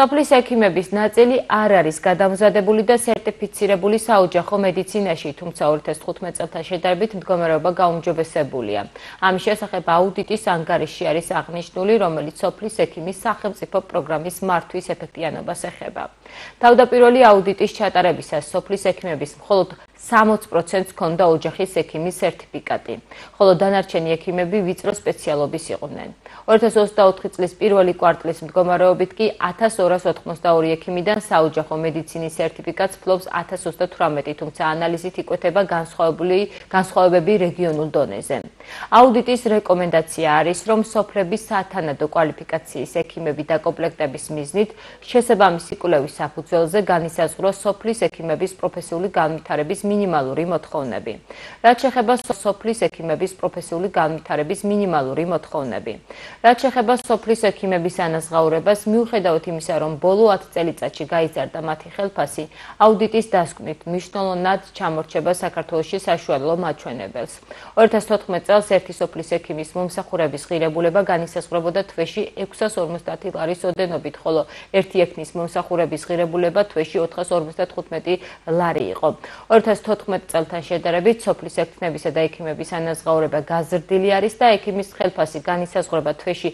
სოფლის ექიმების ნაწილი არ არის გადამზადებული და სერტიფიცირებული საოჯახო მედიცინაში, თუმცა 2015 წელთან შედარებით მდგომარეობა გაუმჯობესებულია. ამის შესახებ აუდიტის ანგარიში არის აღნიშნული, რომელიც სოფლის ექიმის სახელმწიფო პროგრამის მართვის ეფექტიანობას ეხება. თავდაპირველი აუდიტის ჩატარებისას სოფლის ექიმების მხოლოდ 60%-ს ჰქონდა ოჯახის ექიმის სერტიფიკატი, ხოლო დანარჩენი ექიმები ვიწრო სპეციალობის იყვნენ. 2024 წლის პირველი კვარტლის მდგომარეობით კი 1282 ექიმიდან საოჯახო მედიცინის სერტიფიკატს ფლობს 1038, თუმცა ანალიზით იკვეთება განსხვავებები რეგიონულ დონეზე. აუდიტის რეკომენდაცია არის, რომ სოფლების სათანადო კვალიფიკაციის ექიმები დაკომპლექტების მიზნით შესაბამისი კვლევის საფუძველზე განისაზღვროს სოფლის ექიმების პროფესიული განვითარების მინიმალური მოთხოვნები. რაც შეეხება სოფლის ექიმების პროფესიული განვითარების მინიმალური მოთხოვნები. რაც შეეხება სოფლის ექიმების ანაზღაურებას, მიუხედავად იმისა, რომ ბოლო 10 წელიწადში გაიზარდა მათი ხელფასი, აუდიტის დასკვნით მნიშვნელოვნად ჩამორჩება საქართველოში საშუალო მაჩვენებელს. 2014 წელს ერთი სოფლის ექიმის მომსახურების ღირებულება განისაზღვრებოდა თვეში 650 ლარის ოდენობით, ხოლო ერთი ექიმის მომსახურების ღირებულება თვეში 455 ლარი იყო. 2014 წელთან შედარებით სოფლის ექიმებისა და ექიმების ანაზღაურება გაზრდილი არის და ექიმის ხელფასი განისაზღვრება თვეში